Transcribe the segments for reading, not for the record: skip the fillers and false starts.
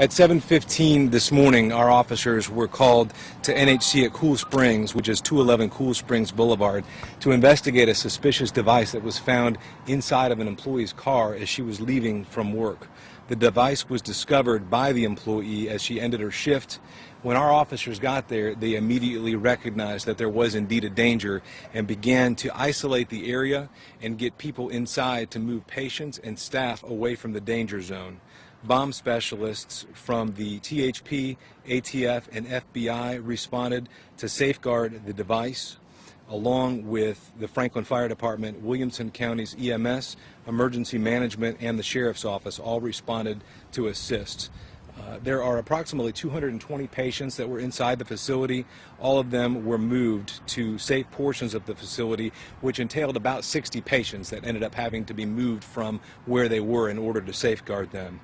At 7:15 this morning, our officers were called to NHC at Cool Springs, which is 211 Cool Springs Boulevard, to investigate a suspicious device that was found inside of an employee's car as she was leaving from work. The device was discovered by the employee as she ended her shift. When our officers got there, they immediately recognized that there was indeed a danger and began to isolate the area and get people inside to move patients and staff away from the danger zone. Bomb specialists from the THP, ATF, and FBI responded to safeguard the device, along with the Franklin Fire Department, Williamson County's EMS, Emergency Management, and the Sheriff's Office all responded to assist. There are approximately 220 patients that were inside the facility. All of them were moved to safe portions of the facility, which entailed about 60 patients that ended up having to be moved from where they were in order to safeguard them.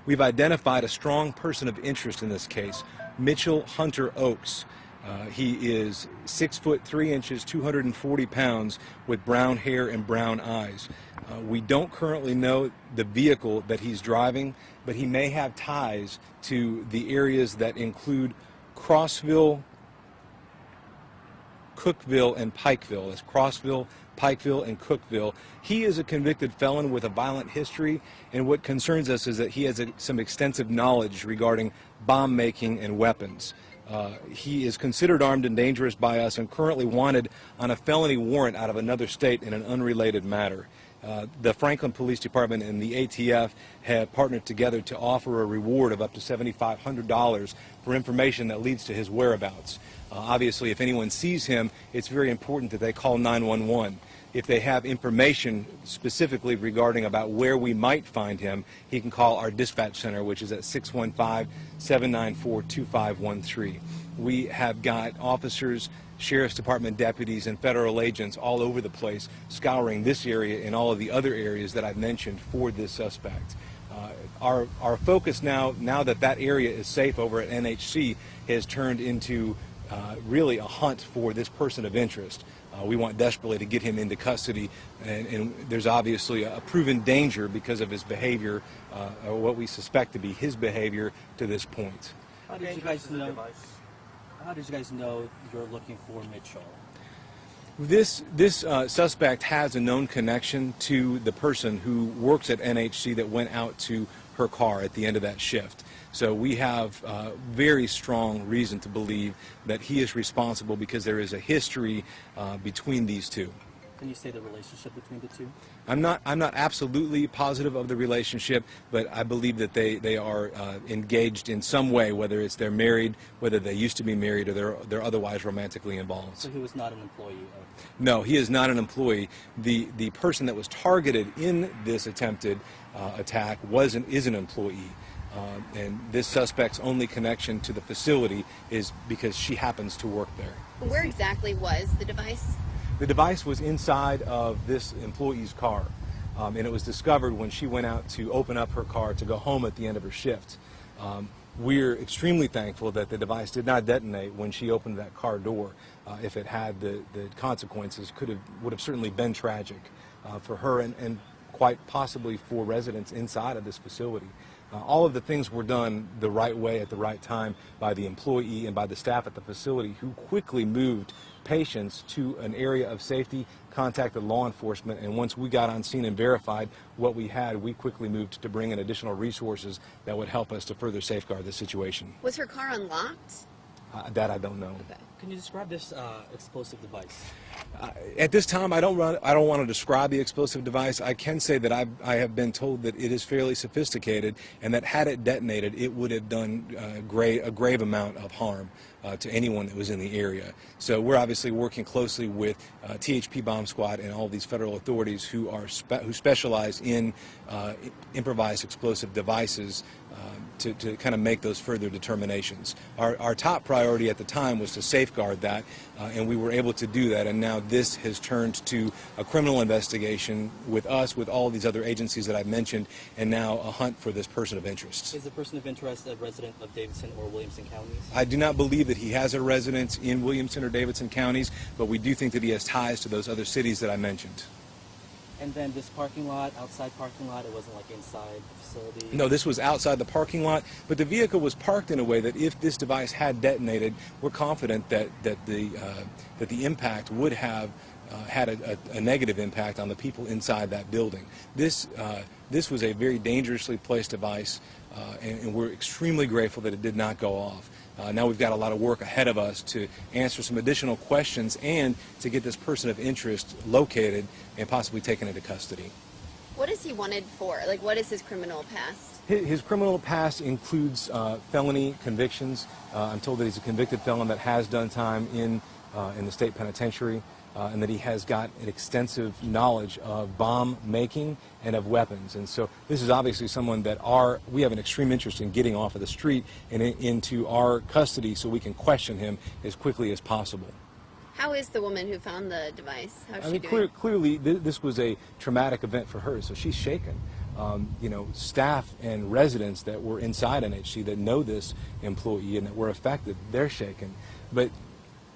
We've identified a strong person of interest in this case, Mitchell Hunter Oakes. He is 6 foot 3 inches, 240 pounds, with brown hair and brown eyes. We don't currently know the vehicle that he's driving, but he may have ties to the areas that include Crossville, Cookville, and Pikeville. It's Crossville, Pikeville, and Cookville. He is a convicted felon with a violent history, and what concerns us is that he has some extensive knowledge regarding bomb making and weapons. He is considered armed and dangerous by us and currently wanted on a felony warrant out of another state in an unrelated matter. The Franklin Police Department and the ATF have partnered together to offer a reward of up to $7,500 for information that leads to his whereabouts. Obviously, if anyone sees him, it's very important that they call 911. If they have information specifically regarding about where we might find him, he can call our dispatch center, which is at 615-794-2513. We have got officers, Sheriff's Department deputies, and federal agents all over the place scouring this area and all of the other areas that I've mentioned for this suspect. Our focus now that that area is safe over at NHC, has turned into really a hunt for this person of interest. We want desperately to get him into custody, and there's obviously a proven danger because of his behavior, or what we suspect to be his behavior to this point. How did you guys know? How did you guys know you're looking for Mitchell? This suspect has a known connection to the person who works at NHC that went out to her car at the end of that shift. So we have very strong reason to believe that he is responsible because there is a history between these two. Can you say the relationship between the two? I'm not absolutely positive of the relationship, but I believe that they are engaged in some way, whether it's they're married, whether they used to be married, or they're otherwise romantically involved. So he was not an employee of... No, he is not an employee. The person that was targeted in this attempted attack is an employee. And this suspect's only connection to the facility is because she happens to work there. Where exactly was the device? The device was inside of this employee's car, and it was discovered when she went out to open up her car to go home at the end of her shift. We're extremely thankful that the device did not detonate when she opened that car door. If it had, the consequences would have certainly been tragic for her and quite possibly for residents inside of this facility. All of the things were done the right way at the right time by the employee and by the staff at the facility, who quickly moved patients to an area of safety, contacted law enforcement, and once we got on scene and verified what we had, we quickly moved to bring in additional resources that would help us to further safeguard the situation. Was her car unlocked? That I don't know. Okay. Can you describe this explosive device? At this time, I don't want to describe the explosive device. I can say that I have been told that it is fairly sophisticated, and that had it detonated, it would have done a grave amount of harm to anyone that was in the area. So we're obviously working closely with THP Bomb Squad and all of these federal authorities who specialize in improvised explosive devices to kind of make those further determinations. Our top priority at the time was to safeguard that, and we were able to do that, and now this has turned to a criminal investigation with us, with all these other agencies that I've mentioned, and now a hunt for this person of interest. Is the person of interest a resident of Davidson or Williamson counties? I do not believe that he has a residence in Williamson or Davidson counties, but we do think that he has ties to those other cities that I mentioned. And then this parking lot, outside parking lot, it wasn't like inside the facility? No, this was outside the parking lot, but the vehicle was parked in a way that if this device had detonated, we're confident that the impact would have had a negative impact on the people inside that building. This was a very dangerously placed device, and we're extremely grateful that it did not go off. Now we've got a lot of work ahead of us to answer some additional questions and to get this person of interest located and possibly taken into custody. What is he wanted for? Like, what is his criminal past? His criminal past includes felony convictions. I'm told that he's a convicted felon that has done time in the state penitentiary, and that he has got an extensive knowledge of bomb making and of weapons. And so this is obviously someone that we have an extreme interest in getting off of the street and into our custody so we can question him as quickly as possible. How is the woman who found the device? How's I she mean, doing? clearly this was a traumatic event for her, so she's shaken. You know, staff and residents that were inside NHC that know this employee and that were affected, they're shaken. But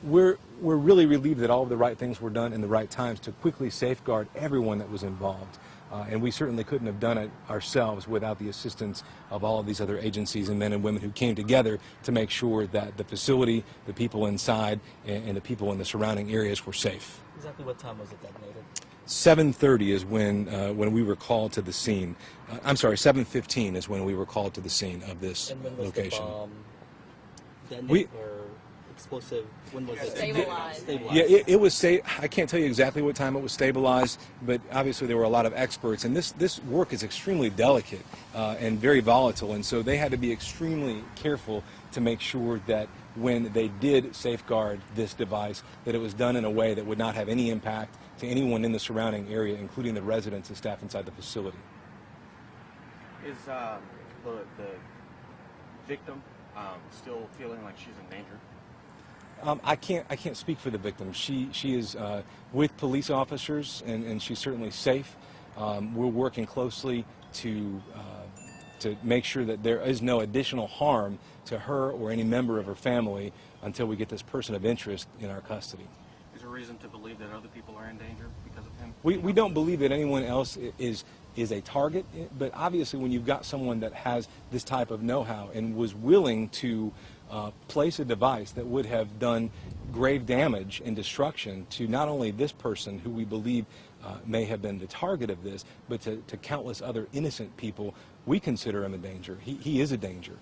we're really relieved that all of the right things were done in the right times to quickly safeguard everyone that was involved. And we certainly couldn't have done it ourselves without the assistance of all of these other agencies and men and women who came together to make sure that the facility, the people inside, and the people in the surrounding areas were safe. Exactly what time was it detonated? 7:30 is when we were called to the scene. I'm sorry, 7:15 is when we were called to the scene of this And when was location. the bomb detonated or explosive? When was it Stabilized. Yeah, it was I can't tell you exactly what time it was stabilized, but obviously there were a lot of experts, and this work is extremely delicate and very volatile, and so they had to be extremely careful to make sure that when they did safeguard this device, that it was done in a way that would not have any impact to anyone in the surrounding area, including the residents and staff inside the facility. Is the victim still feeling like she's in danger? I can't speak for the victim. She is with police officers, and she's certainly safe. We're working closely to make sure that there is no additional harm to her or any member of her family until we get this person of interest in our custody. Is there reason to believe that other people are in danger because of him? We don't believe that anyone else is a target, but obviously when you've got someone that has this type of know-how and was willing to place a device that would have done grave damage and destruction to not only this person who we believe may have been the target of this, but to countless other innocent people, we consider him a danger. He is a danger.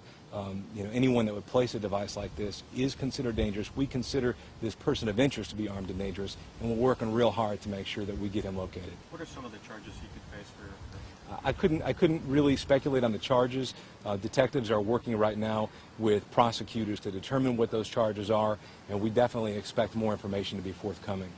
You know, anyone that would place a device like this is considered dangerous. We consider this person of interest to be armed and dangerous, and we're working real hard to make sure that we get him located. What are some of the charges he could face for? I couldn't really speculate on the charges. Detectives are working right now with prosecutors to determine what those charges are, and we definitely expect more information to be forthcoming.